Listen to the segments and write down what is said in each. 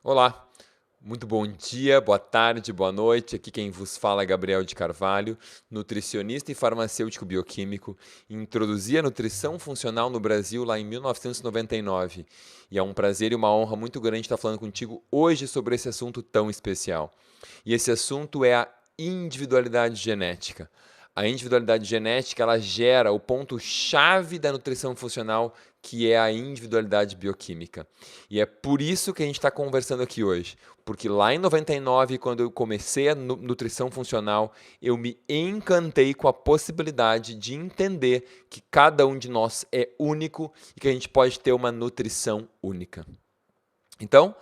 Olá, muito bom dia, boa tarde, boa noite. Aqui quem vos fala é Gabriel de Carvalho, nutricionista e farmacêutico bioquímico. Introduzi a nutrição funcional no Brasil lá em 1999. E é um prazer e uma honra muito grande estar falando contigo hoje sobre esse assunto tão especial. E esse assunto é a individualidade genética. A individualidade genética, ela gera o ponto-chave da nutrição funcional, que é a individualidade bioquímica. E é por isso que a gente está conversando aqui hoje. Porque lá em 99, quando eu comecei a nutrição funcional, eu me encantei com a possibilidade de entender que cada um de nós é único e que a gente pode ter uma nutrição única. Então,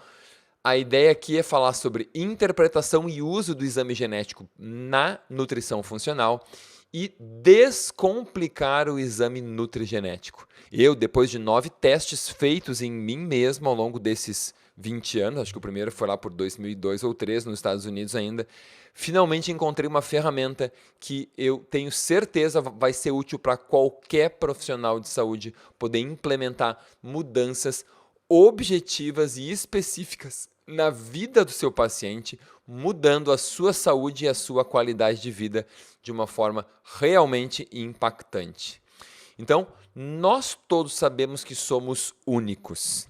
a ideia aqui é falar sobre interpretação e uso do exame genético na nutrição funcional e descomplicar o exame nutrigenético. Eu, depois de 9 testes feitos em mim mesmo ao longo desses 20 anos, acho que o primeiro foi lá por 2002 ou 2003 nos Estados Unidos ainda, finalmente encontrei uma ferramenta que eu tenho certeza vai ser útil para qualquer profissional de saúde poder implementar mudanças objetivas e específicas na vida do seu paciente, mudando a sua saúde e a sua qualidade de vida de uma forma realmente impactante. Então, nós todos sabemos que somos únicos.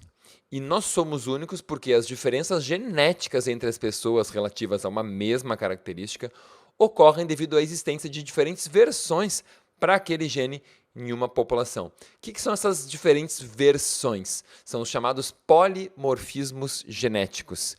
E nós somos únicos porque as diferenças genéticas entre as pessoas relativas a uma mesma característica ocorrem devido à existência de diferentes versões para aquele gene em uma população. O que são essas diferentes versões? São os chamados polimorfismos genéticos.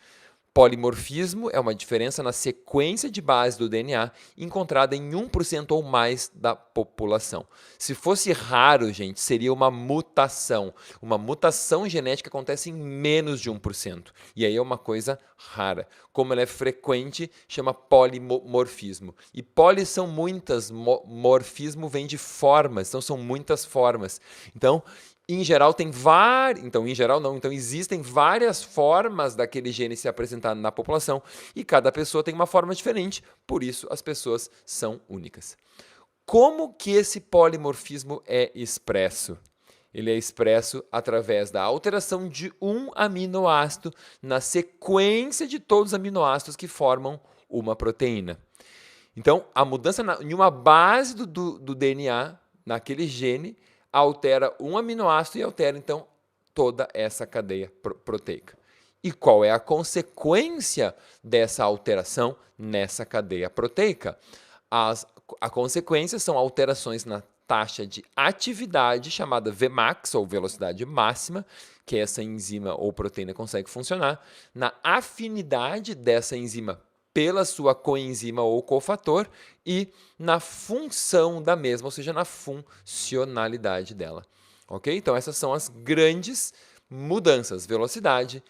Polimorfismo é uma diferença na sequência de base do DNA encontrada em 1% ou mais da população. Se fosse raro, gente, seria uma mutação. Uma mutação genética acontece em menos de 1%. E aí é uma coisa rara. Como ela é frequente, chama polimorfismo. E poli são muitas, morfismo vem de formas, então são muitas formas. Então, em geral, tem várias. Então, em geral, não. Então, existem várias formas daquele gene se apresentar na população e cada pessoa tem uma forma diferente, por isso as pessoas são únicas. Como que esse polimorfismo é expresso? Ele é expresso através da alteração de um aminoácido na sequência de todos os aminoácidos que formam uma proteína. Então, a mudança em uma base do DNA, naquele gene, altera um aminoácido e altera, então, toda essa cadeia proteica. E qual é a consequência dessa alteração nessa cadeia proteica? A consequência são alterações na taxa de atividade, chamada Vmax, ou velocidade máxima, que essa enzima ou proteína consegue funcionar, na afinidade dessa enzima pela sua coenzima ou cofator e na função da mesma, ou seja, na funcionalidade dela. Ok? Então, essas são as grandes mudanças. Velocidade,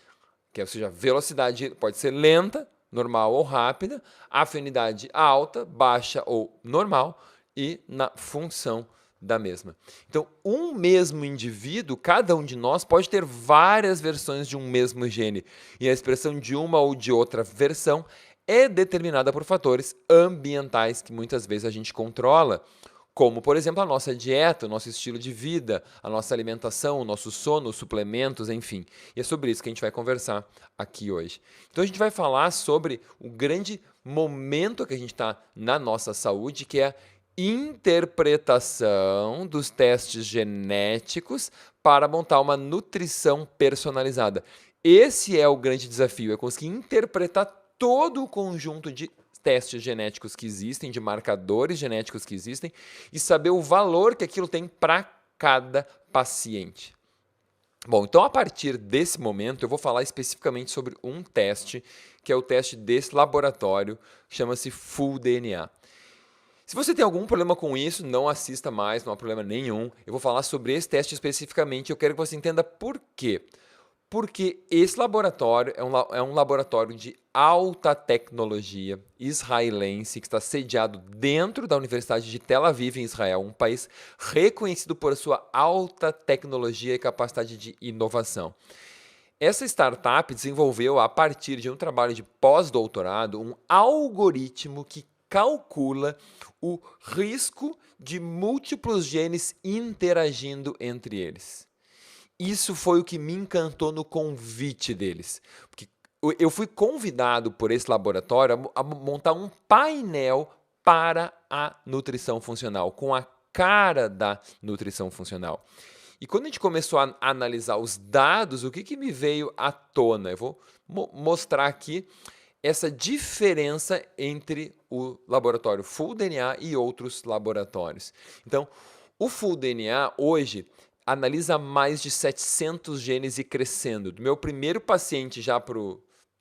que é, ou seja, velocidade pode ser lenta, normal ou rápida, afinidade alta, baixa ou normal e na função da mesma. Então, um mesmo indivíduo, cada um de nós, pode ter várias versões de um mesmo gene. E a expressão de uma ou de outra versão é determinada por fatores ambientais que muitas vezes a gente controla, como, por exemplo, a nossa dieta, o nosso estilo de vida, a nossa alimentação, o nosso sono, os suplementos, enfim. E é sobre isso que a gente vai conversar aqui hoje. Então, a gente vai falar sobre o grande momento que a gente está na nossa saúde, que é a interpretação dos testes genéticos para montar uma nutrição personalizada. Esse é o grande desafio, é conseguir interpretar todo o conjunto de testes genéticos que existem, de marcadores genéticos que existem e saber o valor que aquilo tem para cada paciente. Bom, então a partir desse momento eu vou falar especificamente sobre um teste, que é o teste desse laboratório, chama-se Full DNA. Se você tem algum problema com isso, não assista mais, não há problema nenhum. Eu vou falar sobre esse teste especificamente e eu quero que você entenda por quê. Porque esse laboratório é um laboratório de alta tecnologia israelense que está sediado dentro da Universidade de Tel Aviv, em Israel, um país reconhecido por sua alta tecnologia e capacidade de inovação. Essa startup desenvolveu, a partir de um trabalho de pós-doutorado, um algoritmo que calcula o risco de múltiplos genes interagindo entre eles. Isso foi o que me encantou no convite deles. Porque eu fui convidado por esse laboratório a montar um painel para a nutrição funcional, com a cara da nutrição funcional. E quando a gente começou a analisar os dados, o que me veio à tona? Eu vou mostrar aqui essa diferença entre o laboratório Full DNA e outros laboratórios. Então, o Full DNA hoje analisa mais de 700 genes e crescendo. Do meu primeiro paciente já para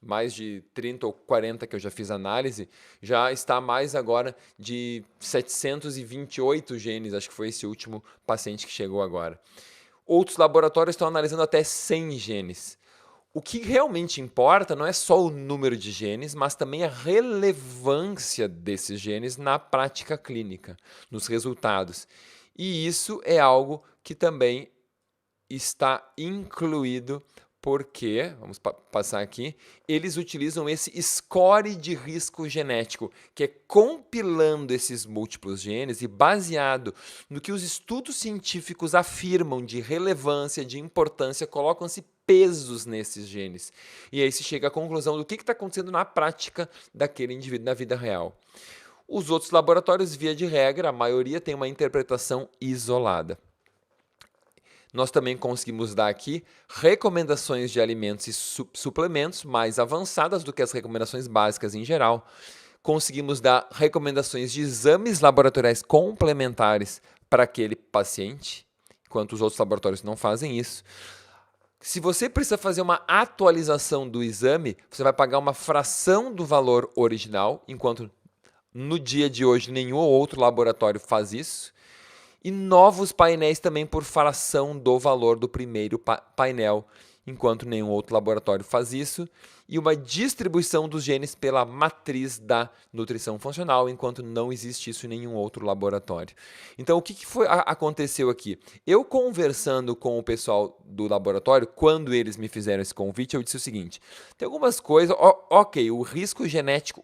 mais de 30 ou 40 que eu já fiz análise, já está mais agora de 728 genes, acho que foi esse último paciente que chegou agora. Outros laboratórios estão analisando até 100 genes. O que realmente importa não é só o número de genes, mas também a relevância desses genes na prática clínica, nos resultados. E isso é algo que também está incluído porque, vamos passar aqui, eles utilizam esse score de risco genético, que é compilando esses múltiplos genes e baseado no que os estudos científicos afirmam de relevância, de importância, colocam-se pesos nesses genes. E aí se chega à conclusão do que está acontecendo na prática daquele indivíduo na vida real. Os outros laboratórios, via de regra, a maioria tem uma interpretação isolada. Nós também conseguimos dar aqui recomendações de alimentos e suplementos mais avançadas do que as recomendações básicas em geral. Conseguimos dar recomendações de exames laboratoriais complementares para aquele paciente, enquanto os outros laboratórios não fazem isso. Se você precisa fazer uma atualização do exame, você vai pagar uma fração do valor original, enquanto no dia de hoje nenhum outro laboratório faz isso. E novos painéis também por fração do valor do primeiro painel, enquanto nenhum outro laboratório faz isso. E uma distribuição dos genes pela matriz da nutrição funcional, enquanto não existe isso em nenhum outro laboratório. Então, o que aconteceu aqui? Eu conversando com o pessoal do laboratório, quando eles me fizeram esse convite, eu disse o seguinte: tem algumas coisas, ok, o risco genético,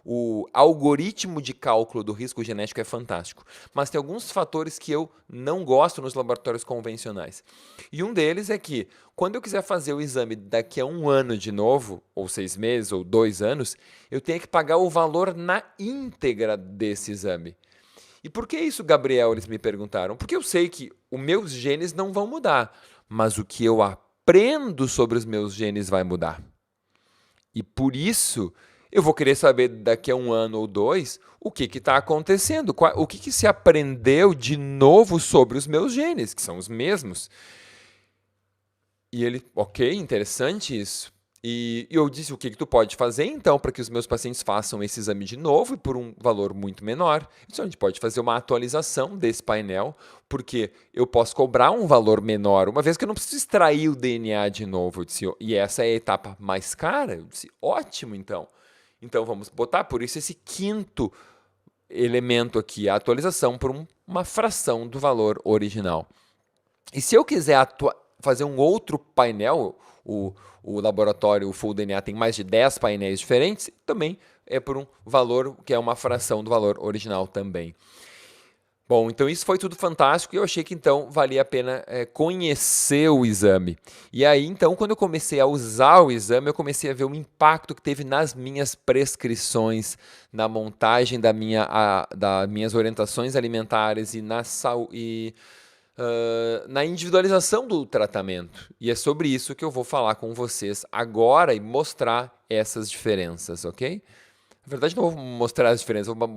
o algoritmo de cálculo do risco genético é fantástico, mas tem alguns fatores que eu não gosto nos laboratórios convencionais. E um deles é que, quando eu quiser fazer o exame daqui a 1 ano de novo, ou 6 meses, ou 2 anos, eu tenho que pagar o valor na íntegra desse exame. E por que isso, Gabriel? Eles me perguntaram. Porque eu sei que os meus genes não vão mudar, mas o que eu aprendo sobre os meus genes vai mudar. E por isso, eu vou querer saber daqui a 1 ano ou 2 o que está acontecendo, o que se aprendeu de novo sobre os meus genes, que são os mesmos. E ele, ok, interessante isso. E eu disse, o que tu pode fazer então para que os meus pacientes façam esse exame de novo e por um valor muito menor? Então, a gente pode fazer uma atualização desse painel, porque eu posso cobrar um valor menor, uma vez que eu não preciso extrair o DNA de novo. Eu disse, e essa é a etapa mais cara? Eu disse, ótimo então. Então vamos botar por isso esse quinto elemento aqui, a atualização por uma fração do valor original. E se eu quiser fazer um outro painel, o laboratório, o Full DNA, tem mais de 10 painéis diferentes, também é por um valor que é uma fração do valor original também. Bom, então isso foi tudo fantástico e eu achei que então valia a pena conhecer o exame. E aí então, quando eu comecei a usar o exame, eu comecei a ver o impacto que teve nas minhas prescrições, na montagem das minhas orientações alimentares e na individualização do tratamento. E é sobre isso que eu vou falar com vocês agora e mostrar essas diferenças, ok? Na verdade, não vou mostrar as diferenças, vou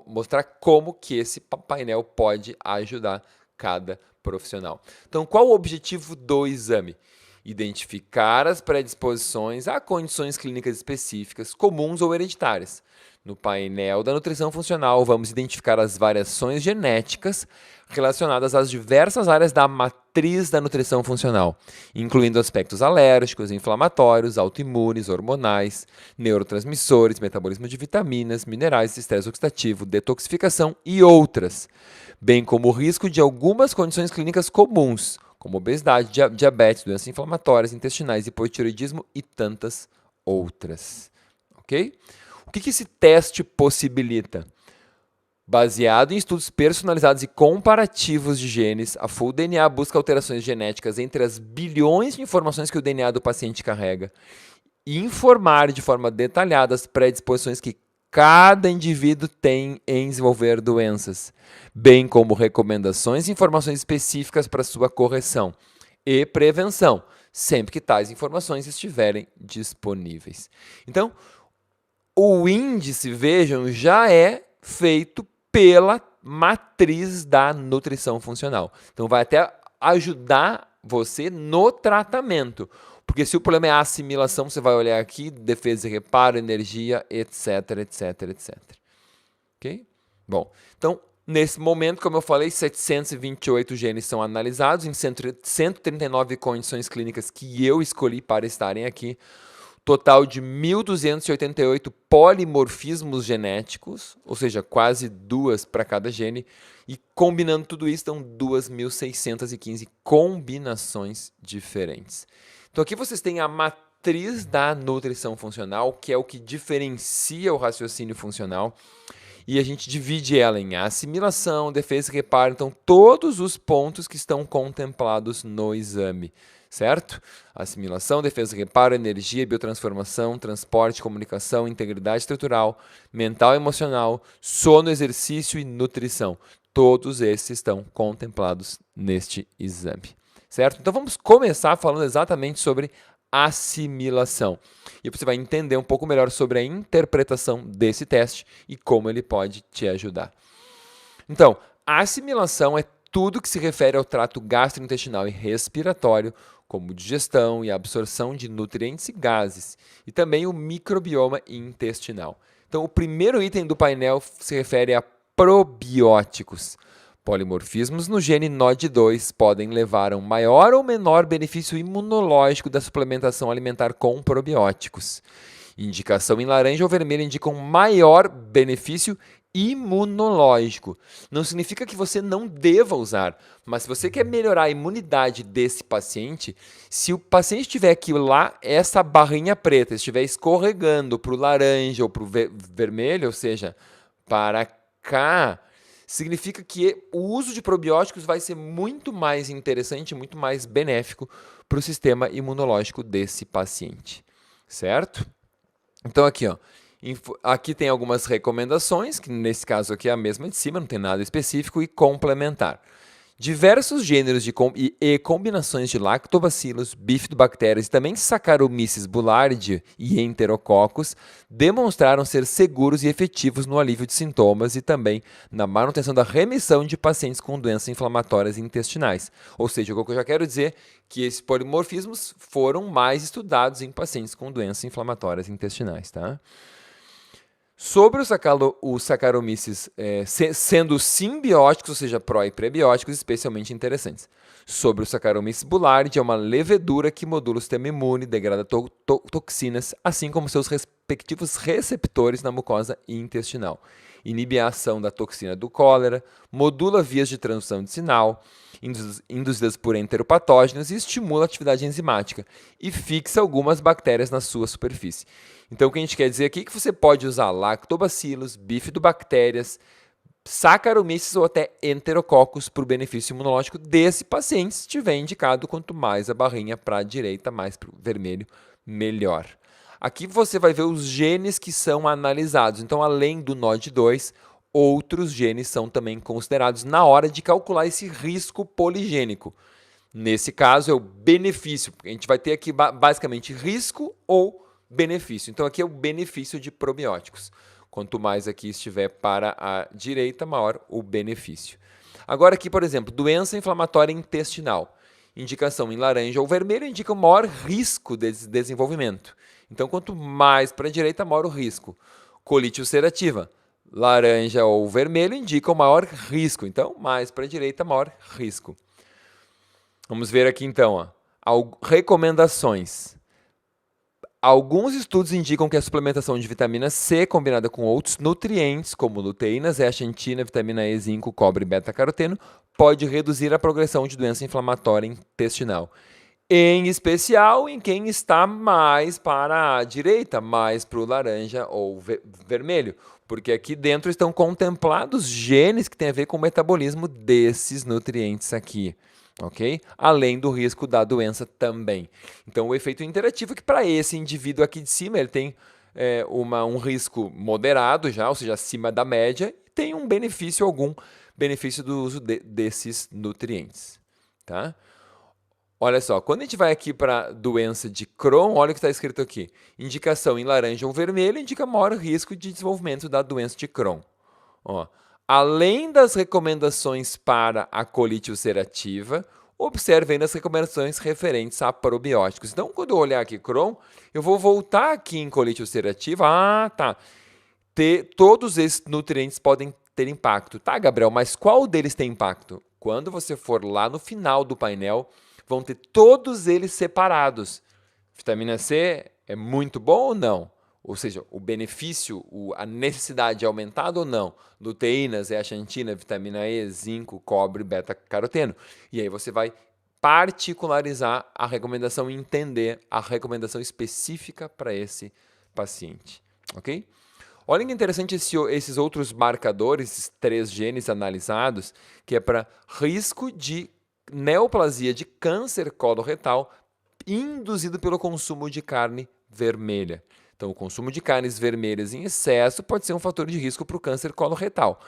mostrar como que esse painel pode ajudar cada profissional. Então, qual o objetivo do exame? Identificar as predisposições a condições clínicas específicas, comuns ou hereditárias. No painel da nutrição funcional, vamos identificar as variações genéticas relacionadas às diversas áreas da matriz da nutrição funcional, incluindo aspectos alérgicos, inflamatórios, autoimunes, hormonais, neurotransmissores, metabolismo de vitaminas, minerais, estresse oxidativo, detoxificação e outras, bem como o risco de algumas condições clínicas comuns, como obesidade, diabetes, doenças inflamatórias, intestinais, hipotireoidismo e tantas outras. Ok? O que esse teste possibilita? Baseado em estudos personalizados e comparativos de genes, a Full DNA busca alterações genéticas entre as bilhões de informações que o DNA do paciente carrega informar de forma detalhada as predisposições que cada indivíduo tem em desenvolver doenças, bem como recomendações e informações específicas para sua correção e prevenção, sempre que tais informações estiverem disponíveis. Então, o índice, vejam, já é feito pela matriz da nutrição funcional. Então, vai até ajudar você no tratamento. Porque se o problema é a assimilação, você vai olhar aqui, defesa e reparo, energia, etc, etc, etc. Ok? Bom, então, nesse momento, como eu falei, 728 genes são analisados em 139 condições clínicas que eu escolhi para estarem aqui. Total de 1.288 polimorfismos genéticos, ou seja, quase 2 para cada gene, e combinando tudo isso, dão 2.615 combinações diferentes. Então aqui vocês têm a matriz da nutrição funcional, que é o que diferencia o raciocínio funcional, e a gente divide ela em assimilação, defesa e reparo, então todos os pontos que estão contemplados no exame. Certo? Assimilação, defesa, reparo, energia, biotransformação, transporte, comunicação, integridade estrutural, mental e emocional, sono, exercício e nutrição. Todos esses estão contemplados neste exame. Certo? Então vamos começar falando exatamente sobre assimilação. E você vai entender um pouco melhor sobre a interpretação desse teste e como ele pode te ajudar. Então, a assimilação é tudo que se refere ao trato gastrointestinal e respiratório, como digestão e absorção de nutrientes e gases, e também o microbioma intestinal. Então, o primeiro item do painel se refere a probióticos. Polimorfismos no gene NOD2 podem levar a um maior ou menor benefício imunológico da suplementação alimentar com probióticos. Indicação em laranja ou vermelho indica um maior benefício imunológico. Não significa que você não deva usar, mas se você quer melhorar a imunidade desse paciente, se o paciente tiver aqui lá, essa barrinha preta estiver escorregando para o laranja ou para o vermelho, ou seja, para cá, significa que o uso de probióticos vai ser muito mais interessante, muito mais benéfico para o sistema imunológico desse paciente, certo? Então aqui, ó, aqui tem algumas recomendações, que nesse caso aqui é a mesma de cima, não tem nada específico, e complementar. Diversos gêneros e combinações de lactobacilos, bifidobactérias e também Saccharomyces boulardii e Enterococcus demonstraram ser seguros e efetivos no alívio de sintomas e também na manutenção da remissão de pacientes com doenças inflamatórias intestinais. Ou seja, o que eu já quero dizer é que esses polimorfismos foram mais estudados em pacientes com doenças inflamatórias intestinais, tá? Sobre o Saccharomyces sendo simbióticos, ou seja, pró e prebióticos, especialmente interessantes. Sobre o Saccharomyces boulardii, é uma levedura que modula o sistema imune, degrada toxinas, assim como seus respectivos receptores na mucosa intestinal. Inibe a ação da toxina do cólera, modula vias de transdução de sinal, induzidas por enteropatógenos e estimula a atividade enzimática e fixa algumas bactérias na sua superfície. Então, o que a gente quer dizer aqui é que você pode usar lactobacilos, bifidobactérias, Saccharomyces ou até Enterococcus para o benefício imunológico desse paciente, se estiver indicado. Quanto mais a barrinha para a direita, mais para o vermelho, melhor. Aqui você vai ver os genes que são analisados. Então, além do NOD2, outros genes são também considerados na hora de calcular esse risco poligênico. Nesse caso, é o benefício. A gente vai ter aqui basicamente risco ou benefício. Então, aqui é o benefício de probióticos. Quanto mais aqui estiver para a direita, maior o benefício. Agora aqui, por exemplo, doença inflamatória intestinal. Indicação em laranja ou vermelho indica o maior risco de desenvolvimento. Então, quanto mais para a direita, maior o risco. Colite ulcerativa. Laranja ou vermelho indica o maior risco. Então, mais para a direita, maior risco. Vamos ver aqui, então, recomendações. Alguns estudos indicam que a suplementação de vitamina C combinada com outros nutrientes, como luteína, zeaxantina, vitamina E, zinco, cobre e beta-caroteno, pode reduzir a progressão de doença inflamatória intestinal. Em especial em quem está mais para a direita, mais para o laranja ou vermelho, porque aqui dentro estão contemplados genes que têm a ver com o metabolismo desses nutrientes aqui. ok? Além do risco da doença também. Então, o efeito interativo é que para esse indivíduo aqui de cima, ele tem um risco moderado já, ou seja, acima da média, e tem um benefício do uso desses nutrientes, tá? Olha só, quando a gente vai aqui para doença de Crohn, olha o que está escrito aqui. Indicação em laranja ou vermelho indica maior risco de desenvolvimento da doença de Crohn. Ó, além das recomendações para a colite ulcerativa, observe ainda as recomendações referentes a probióticos. Então, quando eu olhar aqui Crohn, eu vou voltar aqui em colite ulcerativa. Ah, tá. Todos esses nutrientes podem ter impacto. Tá, Gabriel, mas qual deles tem impacto? Quando você for lá no final do painel, vão ter todos eles separados. Vitamina C é muito bom ou não? Ou seja, o benefício, a necessidade é aumentada ou não? Luteínas, zeaxantina, vitamina E, zinco, cobre, beta-caroteno. E aí você vai particularizar a recomendação e entender a recomendação específica para esse paciente, ok? Olha que interessante esses outros marcadores, esses 3 genes analisados, que é para risco de neoplasia de câncer coloretal induzido pelo consumo de carne vermelha. Então, o consumo de carnes vermelhas em excesso pode ser um fator de risco para o câncer coloretal,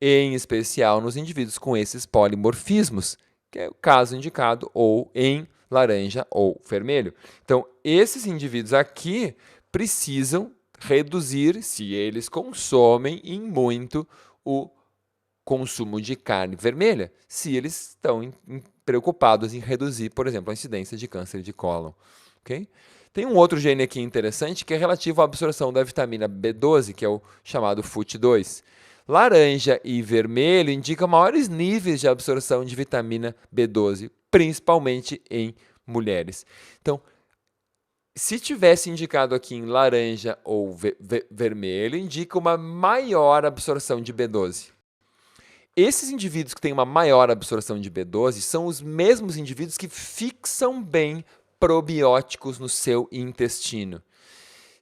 em especial nos indivíduos com esses polimorfismos, que é o caso indicado ou em laranja ou vermelho. Então, esses indivíduos aqui precisam reduzir, se eles consomem em muito, o consumo de carne vermelha, se eles estão preocupados em reduzir, por exemplo, a incidência de câncer de cólon. Okay? Tem um outro gene aqui interessante que é relativo à absorção da vitamina B12, que é o chamado FUT2. Laranja e vermelho indicam maiores níveis de absorção de vitamina B12, principalmente em mulheres. Então, se tivesse indicado aqui em laranja ou vermelho, indica uma maior absorção de B12. Esses indivíduos que têm uma maior absorção de B12 são os mesmos indivíduos que fixam bem probióticos no seu intestino.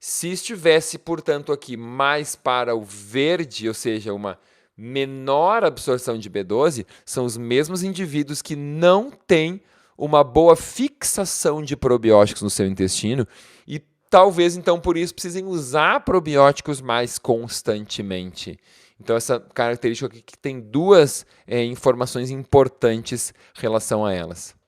Se estivesse, portanto, aqui mais para o verde, ou seja, uma menor absorção de B12, são os mesmos indivíduos que não têm uma boa fixação de probióticos no seu intestino e talvez, então, por isso, precisem usar probióticos mais constantemente. Então, essa característica aqui que tem 2 informações importantes em relação a elas.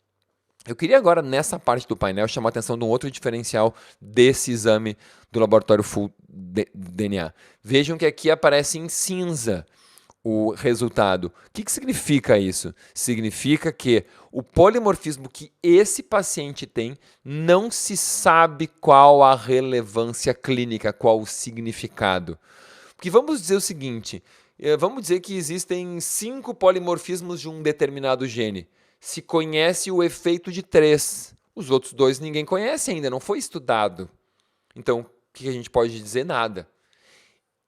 Eu queria agora, nessa parte do painel, chamar a atenção de um outro diferencial desse exame do laboratório Full DNA. Vejam que aqui aparece em cinza o resultado. O que significa isso? Significa que o polimorfismo que esse paciente tem não se sabe qual a relevância clínica, qual o significado. Porque vamos dizer o seguinte, vamos dizer que existem 5 polimorfismos de um determinado gene. Se conhece o efeito de 3. Os outros 2 ninguém conhece ainda, não foi estudado. Então, o que a gente pode dizer? Nada.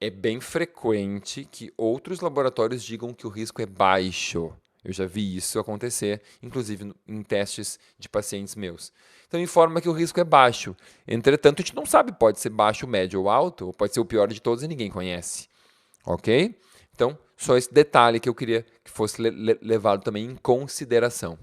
É bem frequente que outros laboratórios digam que o risco é baixo. Eu já vi isso acontecer, inclusive em testes de pacientes meus. Então, informa que o risco é baixo. Entretanto, a gente não sabe, pode ser baixo, médio ou alto, ou pode ser o pior de todos e ninguém conhece. Ok? Então, só esse detalhe que eu queria que fosse levado também em consideração.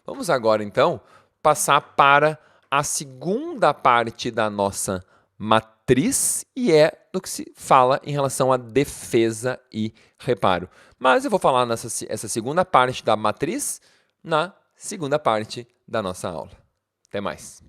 Vamos agora, então, passar para a segunda parte da nossa matriz e é do que se fala em relação à defesa e reparo. Mas eu vou falar essa segunda parte da matriz na segunda parte da nossa aula. Até mais!